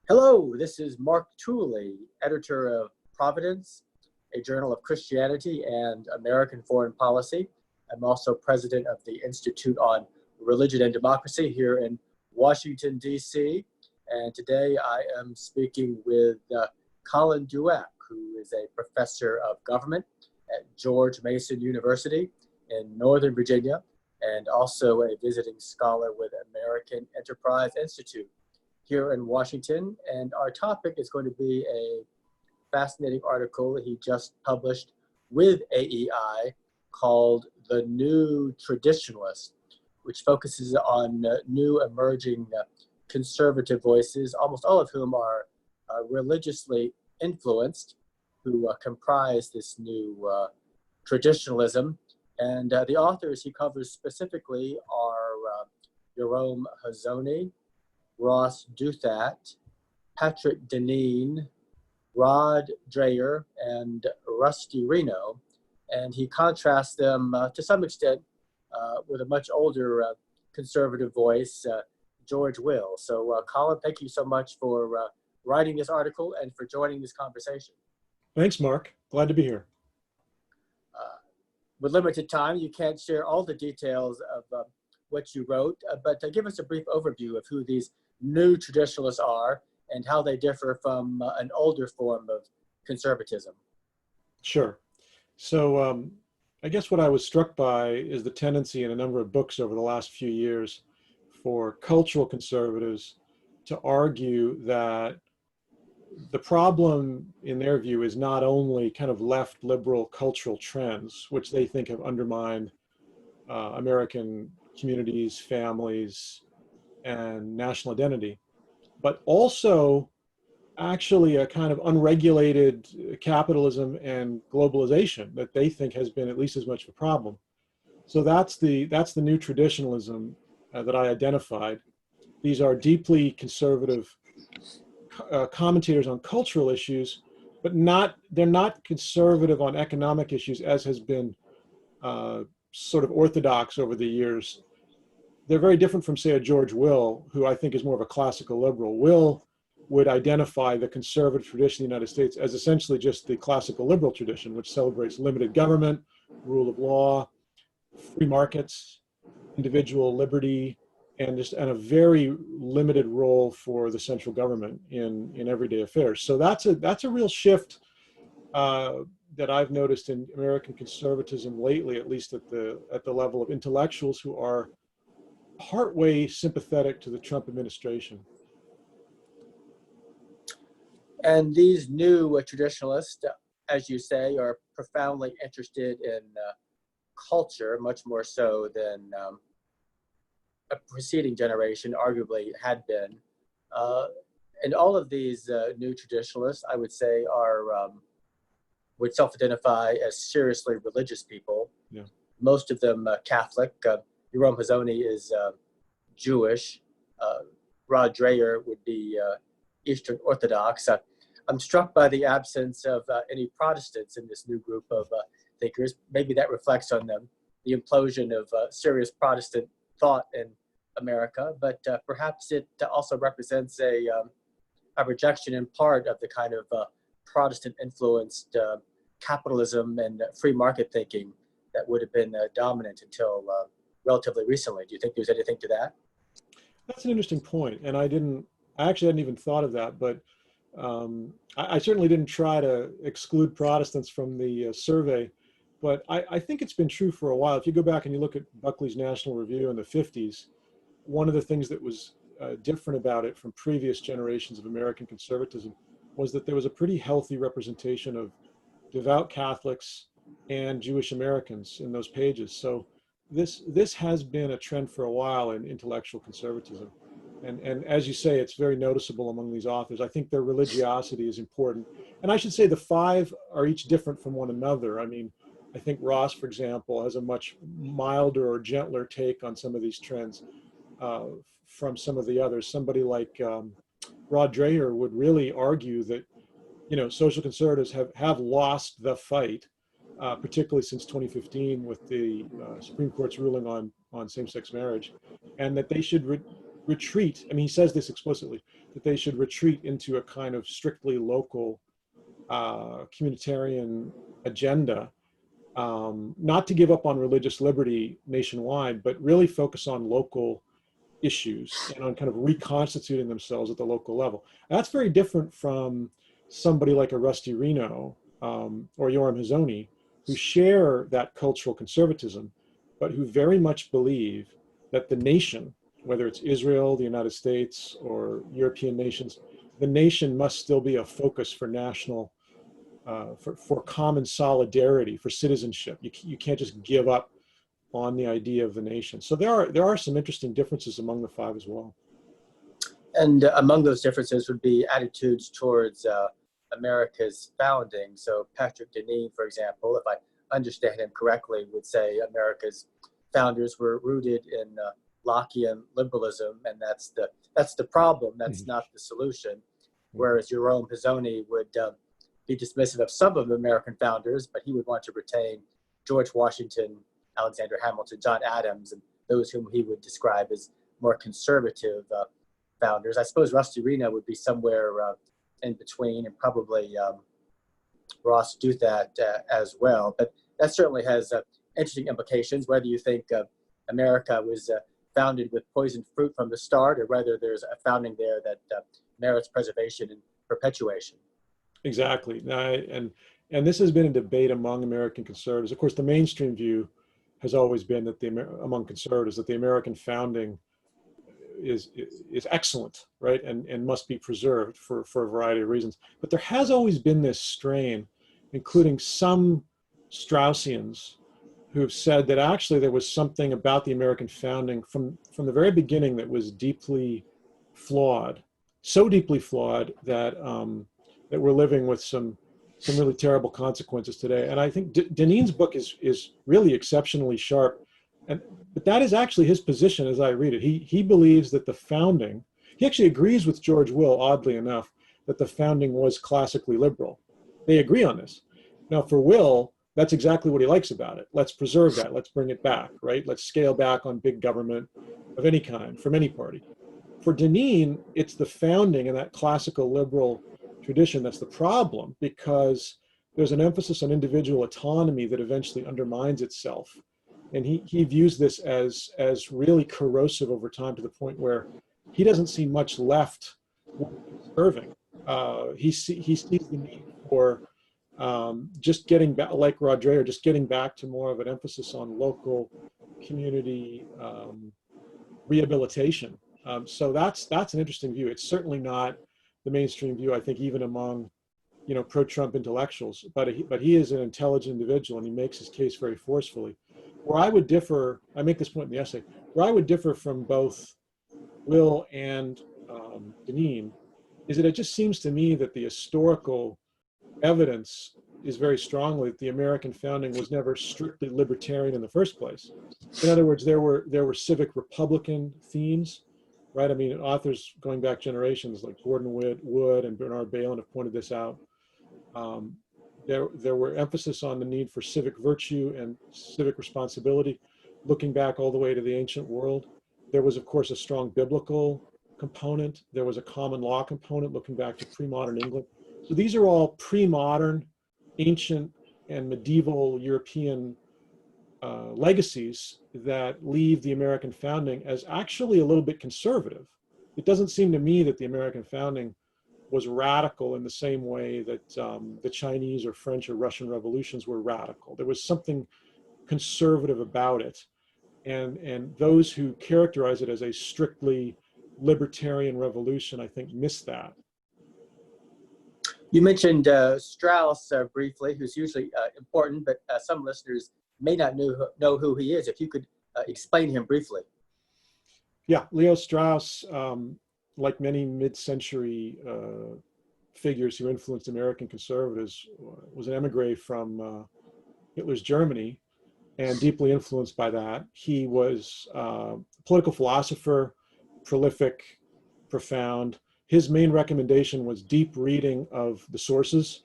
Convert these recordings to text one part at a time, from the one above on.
Hello, this is Mark Tooley, editor of Providence, a journal of Christianity and American foreign policy. I'm also president of the Institute on Religion and Democracy here in Washington, D.C. And today I am speaking with Colin Dueck, who is a professor of government at George Mason University in Northern Virginia, and also a visiting scholar with American Enterprise Institute here in Washington. And our topic is going to be a fascinating article he just published with AEI called The New Traditionalist, which focuses on new emerging conservative voices, almost all of whom are religiously influenced, who comprise this new traditionalism. And the authors he covers specifically are Yoram Hazony, Ross Douthat, Deneen, Rod Dreher, and Rusty Reno. And he contrasts them to some extent with a much older conservative voice, George Will. So Colin, thank you so much for writing this article and for joining this conversation. Thanks, Mark. Glad to be here. With limited time, you can't share all the details of what you wrote, but give us a brief overview of who these new traditionalists are and how they differ from an older form of conservatism. Sure. So I guess what I was struck by is the tendency in a number of books over the last few years for cultural conservatives to argue that the problem, in their view, is not only kind of left liberal cultural trends, which they think have undermined American communities, families, and national identity, but also actually a kind of unregulated capitalism and globalization that they think has been at least as much of a problem. So that's the new traditionalism that I identified. These are deeply conservative commentators on cultural issues, but they're not conservative on economic issues, as has been sort of orthodox over the years. They're very different from, say, a George Will, who I think is more of a classical liberal. Will would identify the conservative tradition of the United States as essentially just the classical liberal tradition, which celebrates limited government, rule of law, free markets, individual liberty, and a very limited role for the central government in everyday affairs. So that's a real shift that I've noticed in American conservatism lately, at least at the level of intellectuals who are partway sympathetic to the Trump administration. And these new traditionalists, as you say, are profoundly interested in culture, much more so than a preceding generation arguably had been. And all of these new traditionalists, I would say, would self-identify as seriously religious people. Yeah. Most of them Catholic. Yoram Hazony is Jewish. Rod Dreher would be Eastern Orthodox. I'm struck by the absence of any Protestants in this new group of thinkers. Maybe that reflects on the implosion of serious Protestant thought in America, but perhaps it also represents a rejection in part of the kind of Protestant-influenced capitalism and free market thinking that would have been dominant until relatively recently. Do you think there's anything to that? That's an interesting point, and I actually hadn't even thought of that, but I certainly didn't try to exclude Protestants from the survey, but I think it's been true for a while. If you go back and you look at Buckley's National Review in the 50s, one of the things that was different about it from previous generations of American conservatism was that there was a pretty healthy representation of devout Catholics and Jewish Americans in those pages. So this has been a trend for a while in intellectual conservatism. And as you say, it's very noticeable among these authors. I think their religiosity is important. And I should say the five are each different from one another. I mean, I think Ross, for example, has a much milder or gentler take on some of these trends from some of the others. Somebody like Rod Dreher would really argue that, social conservatives have lost the fight, particularly since 2015 with the Supreme Court's ruling on same-sex marriage, and that they should retreat. I mean, he says this explicitly, that they should retreat into a kind of strictly local communitarian agenda, not to give up on religious liberty nationwide, but really focus on local issues and on kind of reconstituting themselves at the local level. That's very different from somebody like a Rusty Reno or Yoram Hazony, who share that cultural conservatism, but who very much believe that the nation, whether it's Israel, the United States, or European nations, the nation must still be a focus for national, for common solidarity, for citizenship. You can't just give up on the idea of the nation. So there are some interesting differences among the five as well. And among those differences would be attitudes towards America's founding. So Patrick Deneen, for example, if I understand him correctly, would say America's founders were rooted in Lockean liberalism, and that's the problem. That's not the solution. Whereas Yoram Hazony would be dismissive of some of the American founders, but he would want to retain George Washington, Alexander Hamilton, John Adams, and those whom he would describe as more conservative founders. I suppose Rusty Reno would be somewhere in between, and probably Ross Douthat as well. But that certainly has interesting implications, whether you think America was founded with poisoned fruit from the start, or whether there's a founding there that merits preservation and perpetuation. Exactly. And this has been a debate among American conservatives. Of course, the mainstream view has always been that among conservatives, that the American founding is excellent, right, and must be preserved for a variety of reasons. But there has always been this strain, including some Straussians, who have said that actually there was something about the American founding from the very beginning that was deeply flawed, so deeply flawed that that we're living with some really terrible consequences today. And I think Deneen's book is really exceptionally sharp. But that is actually his position as I read it. He believes that the founding, he actually agrees with George Will, oddly enough, that the founding was classically liberal. They agree on this. Now for Will, that's exactly what he likes about it. Let's preserve that. Let's bring it back, right? Let's scale back on big government of any kind from any party. For Deneen, it's the founding and that classical liberal tradition that's the problem, because there's an emphasis on individual autonomy that eventually undermines itself. And he views this as really corrosive over time, to the point where he doesn't see much left serving. He sees the need for just getting back, like Rod Dreher, just getting back to more of an emphasis on local community rehabilitation. So that's an interesting view. It's certainly not the mainstream view, I think, even among pro-Trump intellectuals. But he is an intelligent individual, and he makes his case very forcefully. Where I would differ, I make this point in the essay, where I would differ from both Will and Deneen is that it just seems to me that the historical evidence is very strongly that the American founding was never strictly libertarian in the first place. In other words, there were civic republican themes, right? I mean, authors going back generations like Gordon Wood and Bernard Bailyn have pointed this out. There were emphasis on the need for civic virtue and civic responsibility, looking back all the way to the ancient world. There was, of course, a strong biblical component. There was a common law component looking back to pre-modern England. So these are all pre-modern, ancient, and medieval European legacies that leave the American founding as actually a little bit conservative. It doesn't seem to me that the American founding was radical in the same way that the Chinese or French or Russian revolutions were radical. There was something conservative about it. And those who characterize it as a strictly libertarian revolution, I think, miss that. You mentioned Strauss briefly, who's usually important, but some listeners may not know who he is. If you could explain him briefly. Yeah, Leo Strauss, like many mid-century figures who influenced American conservatives, was an emigre from Hitler's Germany, and deeply influenced by that. He was a political philosopher, prolific, profound. His main recommendation was deep reading of the sources,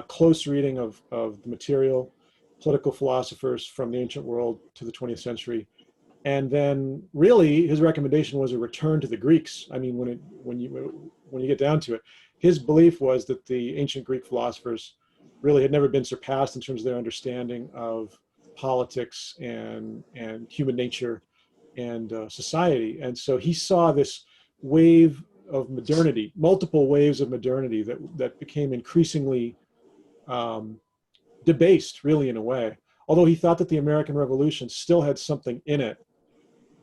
close reading of the material, political philosophers from the ancient world to the 20th century, And then really his recommendation was a return to the Greeks. I mean, when you get down to it, his belief was that the ancient Greek philosophers really had never been surpassed in terms of their understanding of politics and human nature and society. And so he saw this wave of modernity, multiple waves of modernity that became increasingly debased, really, in a way. Although he thought that the American Revolution still had something in it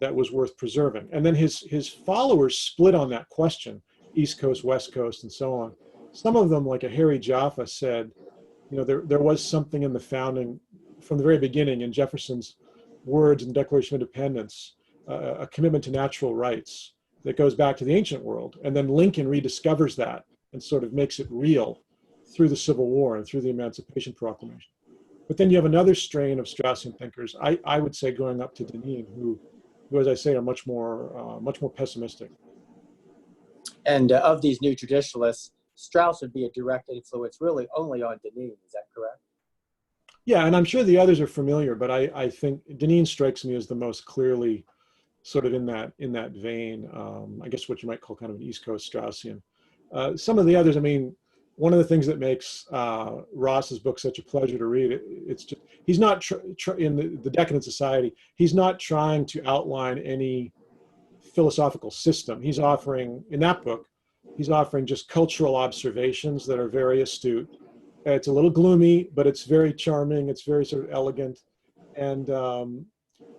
that was worth preserving. And then his followers split on that question, East Coast, West Coast, and so on. Some of them, like a Harry Jaffa, said, you know, there was something in the founding, from the very beginning, in Jefferson's words in the Declaration of Independence, a commitment to natural rights that goes back to the ancient world. And then Lincoln rediscovers that and sort of makes it real through the Civil War and through the Emancipation Proclamation. But then you have another strain of Straussian thinkers, I would say, going up to Deneen, who, as I say, are much more pessimistic. And of these new traditionalists, Strauss would be a direct influence really only on Deneen, is that correct? Yeah, and I'm sure the others are familiar, but I think Deneen strikes me as the most clearly sort of in that vein. I guess what you might call kind of an East Coast Straussian. Some of the others, I mean, one of the things that makes Ross's book such a pleasure to read, it's just, he's not in the Decadent Society, he's not trying to outline any philosophical system. He's offering, in that book, he's offering just cultural observations that are very astute. It's a little gloomy, but it's very charming. It's very sort of elegant. And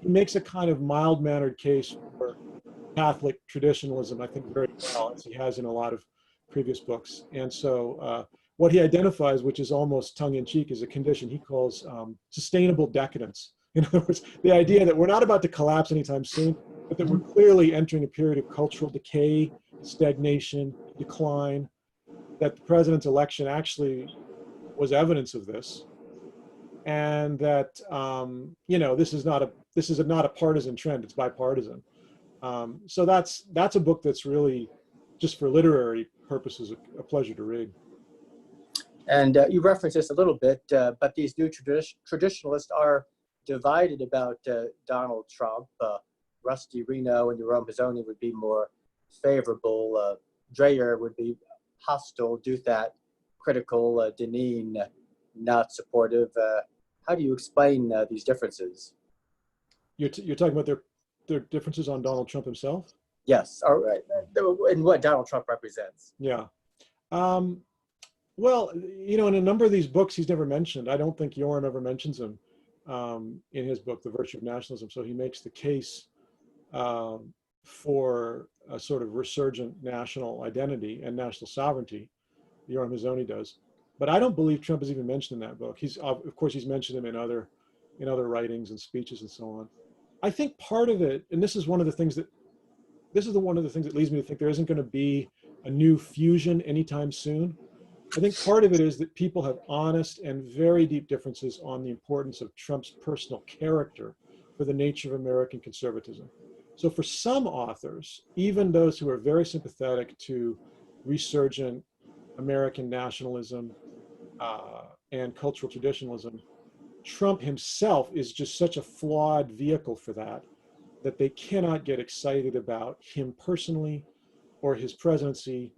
he makes a kind of mild-mannered case for Catholic traditionalism, I think, very well, as he has in a lot of previous books. And so what he identifies, which is almost tongue-in-cheek, is a condition he calls sustainable decadence. In other words, the idea that we're not about to collapse anytime soon, but that we're clearly entering a period of cultural decay, stagnation, decline, that the president's election actually was evidence of this, and that you know, this is not a partisan trend; it's bipartisan. So that's a book that's really, just for literary purposes, a pleasure to read. And you referenced this a little bit, but these new traditionalists are divided about Donald Trump. Rusty Reno and Yoram Hazony would be more favorable. Dreher would be hostile. Douthat critical. Deneen not supportive. How do you explain these differences? You're talking about their differences on Donald Trump himself? Yes, all right. And what Donald Trump represents. Yeah. Well, you know, in a number of these books, he's never mentioned. I don't think Yoram ever mentions him in his book, The Virtue of Nationalism. So he makes the case for a sort of resurgent national identity and national sovereignty. Yoram Hazony does. But I don't believe Trump is even mentioned in that book. He's, of course, he's mentioned him in other writings and speeches and so on. I think part of it, and this is one of the things that leads me to think there isn't going to be a new fusion anytime soon. I think part of it is that people have honest and very deep differences on the importance of Trump's personal character for the nature of American conservatism. So for some authors, even those who are very sympathetic to resurgent American nationalism and cultural traditionalism, Trump himself is just such a flawed vehicle for that they cannot get excited about him personally or his presidency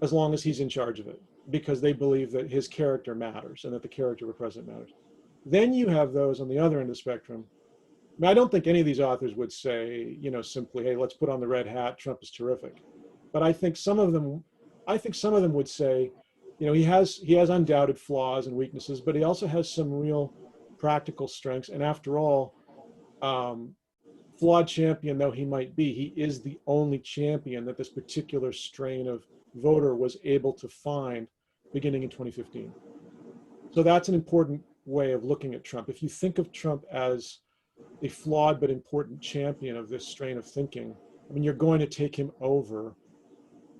as long as he's in charge of it, because they believe that his character matters and that the character of a president matters. Then you have those on the other end of the spectrum. I mean, I don't think any of these authors would say, you know, simply, hey, let's put on the red hat, Trump is terrific. But I think some of them would say, you know, he has undoubted flaws and weaknesses, but he also has some real practical strengths. And after all, flawed champion though he might be, he is the only champion that this particular strain of voter was able to find beginning in 2015. So that's an important way of looking at Trump. If you think of Trump as a flawed but important champion of this strain of thinking, I mean, you're going to take him over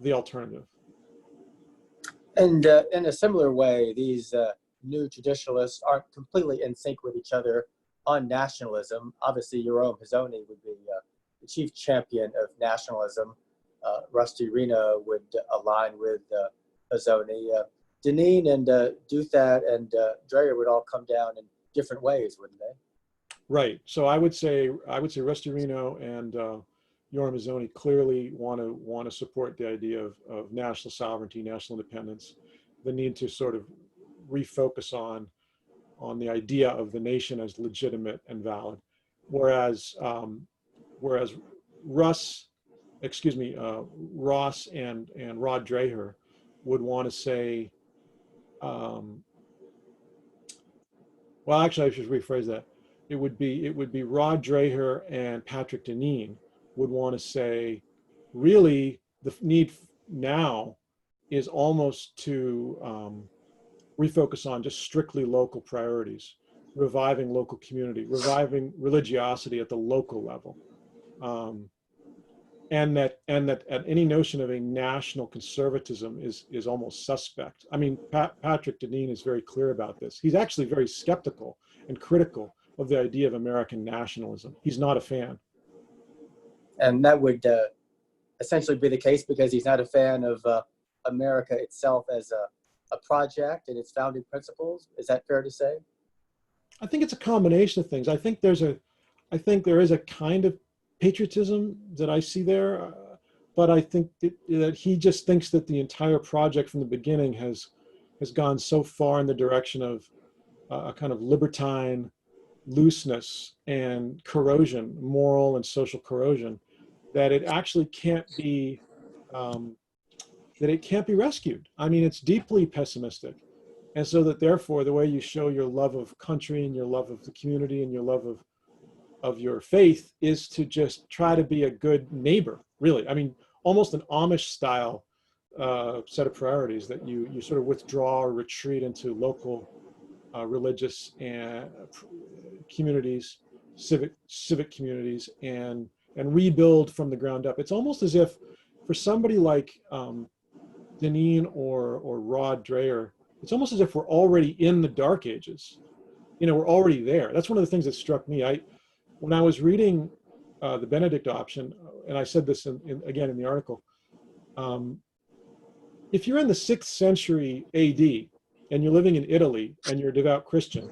the alternative. And in a similar way, these new traditionalists aren't completely in sync with each other on nationalism. Obviously, Yoram Hazony would be the chief champion of nationalism. Rusty Reno would align with Hazony. Deneen and Douthat and Dreher would all come down in different ways, wouldn't they? Right. So I would say Rusty Reno and Yoram Hazony clearly want to support the idea of national sovereignty, national independence, the need to sort of refocus on the idea of the nation as legitimate and valid, whereas whereas Russ, excuse me, Ross and Rod Dreher would want to say, um, well, actually, I should rephrase that. It would be Rod Dreher and Patrick Deneen would want to say, really, the need now is almost to refocus on just strictly local priorities, reviving local community, reviving religiosity at the local level. Um, and that any notion of a national conservatism is almost suspect. I mean, Patrick Deneen is very clear about this. He's actually very skeptical and critical of the idea of American nationalism. He's not a fan. And that would essentially be the case because he's not a fan of America itself as a project and its founding principles. Is that fair to say? I think it's a combination of things. I think there is a kind of patriotism that I see there, but I think that he just thinks that the entire project from the beginning has gone so far in the direction of a kind of libertine looseness and corrosion, moral and social corrosion, that it actually can't be rescued. I mean, it's deeply pessimistic, and so that therefore the way you show your love of country and your love of the community and your love of your faith is to just try to be a good neighbor, really. I mean, almost an Amish style set of priorities that you sort of withdraw or retreat into local religious and communities, civic communities, and rebuild from the ground up. It's almost as if for somebody like Deneen or Rod Dreher, it's almost as if we're already in the Dark Ages. You know, we're already there. That's one of the things that struck me. When I was reading the Benedict option, and I said this again in the article, if you're in the 6th century AD and you're living in Italy and you're a devout Christian,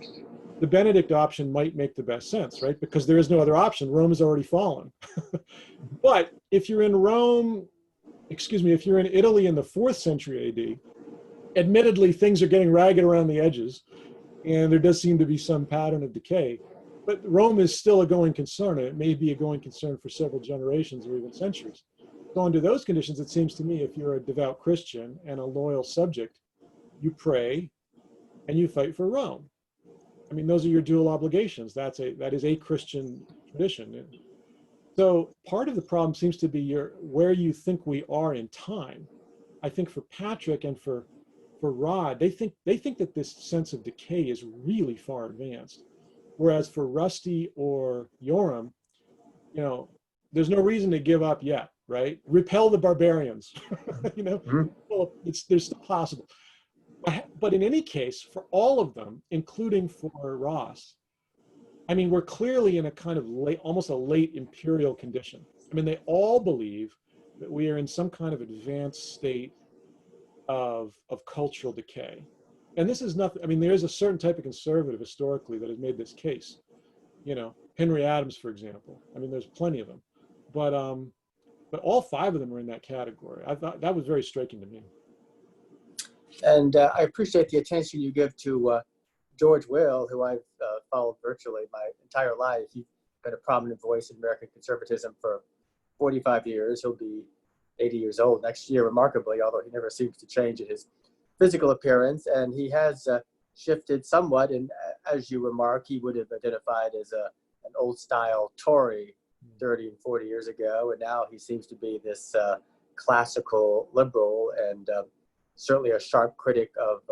the Benedict option might make the best sense, right? Because there is no other option. Rome has already fallen. But if you're in if you're in Italy in the 4th century AD, admittedly, things are getting ragged around the edges, and there does seem to be some pattern of decay. But Rome is still a going concern, and it may be a going concern for several generations or even centuries. So under those conditions, it seems to me, if you're a devout Christian and a loyal subject, you pray and you fight for Rome. I mean, those are your dual obligations. That is a Christian tradition. So part of the problem seems to be where you think we are in time. I think for Patrick and for Rod, they think that this sense of decay is really far advanced. Whereas for Rusty or Yoram, you know, there's no reason to give up yet, right? Repel the barbarians, you know, well, they're still possible. But in any case, for all of them, including for Ross, I mean, we're clearly in a kind of almost a late imperial condition. I mean, they all believe that we are in some kind of advanced state of cultural decay. And this is nothing, I mean, there is a certain type of conservative historically that has made this case. You know, Henry Adams, for example. I mean, there's plenty of them. But all 5 of them are in that category. I thought that was very striking to me. And I appreciate the attention you give to George Will, who I've followed virtually my entire life. He's been a prominent voice in American conservatism for 45 years. He'll be 80 years old next year, remarkably, although he never seems to change in his physical appearance. And he has shifted somewhat. And as you remark, he would have identified as an old-style Tory 30 and 40 years ago. And now he seems to be this classical liberal and certainly a sharp critic of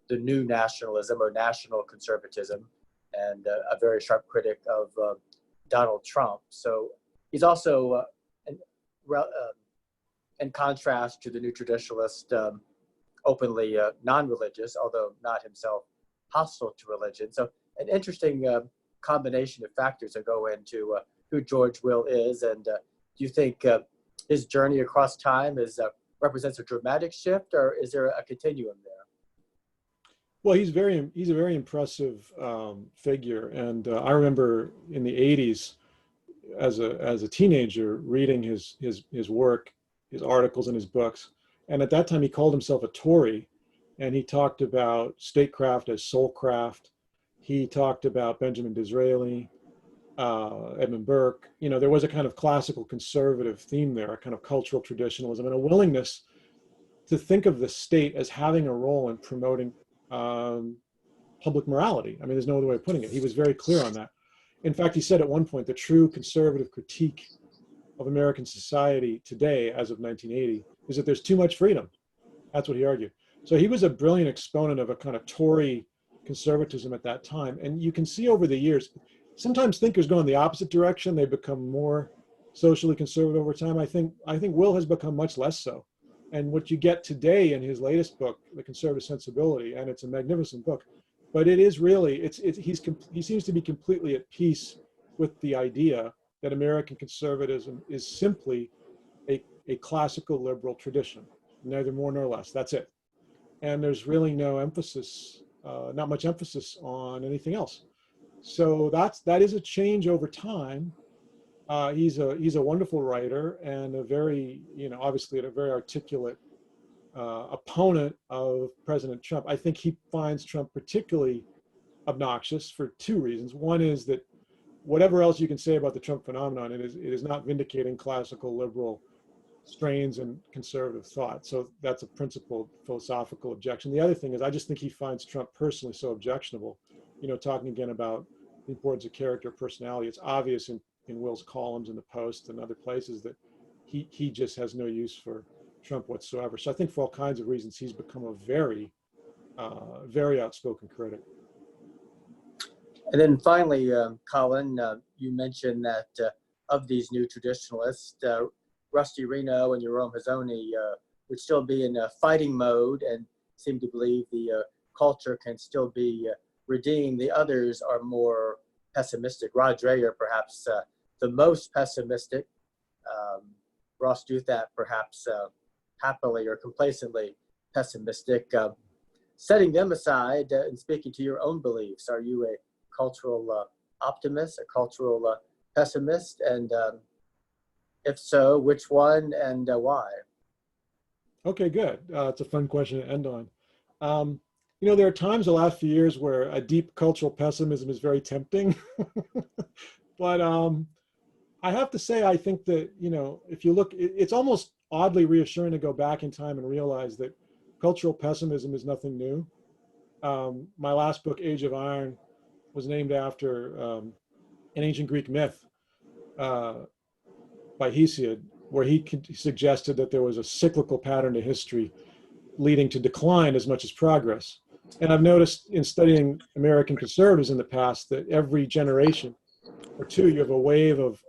the new nationalism or national conservatism, and a very sharp critic of Donald Trump. So he's also, in contrast to the new traditionalist, openly non-religious, although not himself hostile to religion. So an interesting combination of factors that go into who George Will is. And do you think his journey across time represents a dramatic shift, or is there a continuum there? Well, he's a very impressive figure, and I remember in the '80s as a teenager reading his work, his articles and his books, and at that time he called himself a Tory, and he talked about statecraft as soulcraft. He talked about Benjamin Disraeli, Edmund Burke. You know, there was a kind of classical conservative theme there, a kind of cultural traditionalism, and a willingness to think of the state as having a role in promoting um, public morality. I mean, there's no other way of putting it. He was very clear on that. In fact, he said at one point, the true conservative critique of American society today, as of 1980, is that there's too much freedom. That's what he argued. So he was a brilliant exponent of a kind of Tory conservatism at that time. And you can see over the years, sometimes thinkers go in the opposite direction. They become more socially conservative over time. I think Will has become much less so. And what you get today in his latest book, The Conservative Sensibility, and it's a magnificent book, but it is really, he seems to be completely at peace with the idea that American conservatism is simply a classical liberal tradition, neither more nor less. That's it. And there's really no emphasis, not much emphasis on anything else. So that is a change over time. He's a wonderful writer and a very, obviously a very articulate opponent of President Trump. I think he finds Trump particularly obnoxious for two reasons. One is that whatever else you can say about the Trump phenomenon, it is not vindicating classical liberal strains and conservative thought. So that's a principal philosophical objection. The other thing is I just think he finds Trump personally so objectionable. Talking again about the importance of character, personality, it's obvious in Will's columns in the Post and other places that he just has no use for Trump whatsoever. So I think for all kinds of reasons, he's become a very, very outspoken critic. And then finally, Colin, you mentioned that of these new traditionalists, Rusty Reno and Yoram Hazony would still be in fighting mode and seem to believe the culture can still be redeemed. The others are more pessimistic. Rod Dreher, perhaps the most pessimistic. Ross Douthat, perhaps happily or complacently pessimistic. Setting them aside and speaking to your own beliefs, are you a cultural optimist, a cultural pessimist? And if so, which one and why? Okay, good. It's a fun question to end on. There are times the last few years where a deep cultural pessimism is very tempting. But I have to say, I think that, if you look, it's almost oddly reassuring to go back in time and realize that cultural pessimism is nothing new. My last book, Age of Iron, was named after an ancient Greek myth by Hesiod, where he suggested that there was a cyclical pattern to history leading to decline as much as progress. And I've noticed in studying American conservatives in the past that every generation or two, you have a wave of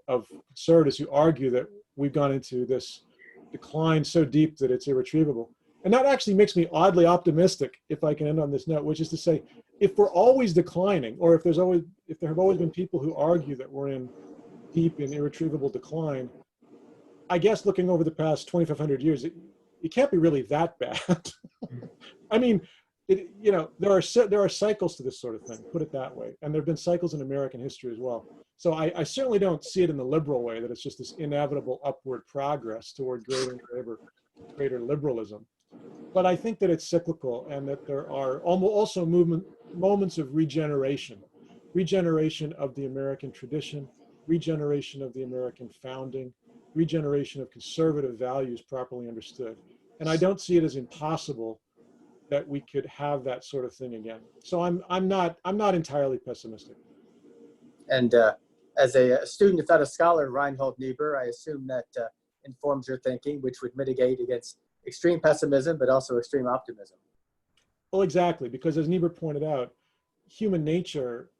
conservatives who argue that we've gone into this decline so deep that it's irretrievable. And that actually makes me oddly optimistic, if I can end on this note, which is to say, if we're always declining, or if there have always been people who argue that we're in deep and irretrievable decline, I guess looking over the past 2,500 years, it can't be really that bad. I mean, there are cycles to this sort of thing, put it that way. And there have been cycles in American history as well. So I certainly don't see it in the liberal way, that it's just this inevitable upward progress toward greater liberalism. But I think that it's cyclical, and that there are also moments of regeneration of the American tradition, regeneration of the American founding, regeneration of conservative values properly understood. And I don't see it as impossible that we could have that sort of thing again. So I'm not entirely pessimistic. And as a student, if not a scholar, Reinhold Niebuhr, I assume that informs your thinking, which would mitigate against extreme pessimism, but also extreme optimism. Well, exactly, because as Niebuhr pointed out, human nature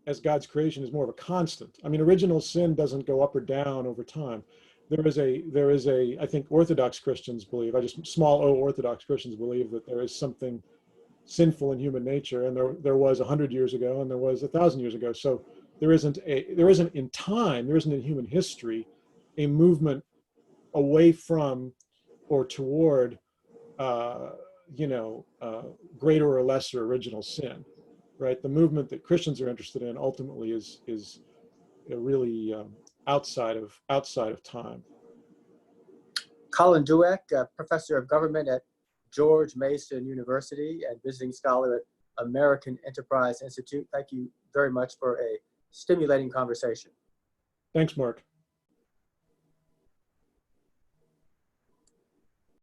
as God's creation is more of a constant. I mean, original sin doesn't go up or down over time. There is a, I think Orthodox Christians believe, small O Orthodox Christians believe that there is something sinful in human nature, and there was 100 years ago, and there was 1,000 years ago. So there isn't in time, there isn't in human history, a movement away from or toward greater or lesser original sin, right? The movement that Christians are interested in ultimately is really outside of time. Colin Dueck, professor of government at George Mason University and visiting scholar at American Enterprise Institute. Thank you very much for a stimulating conversation. Thanks, Mark.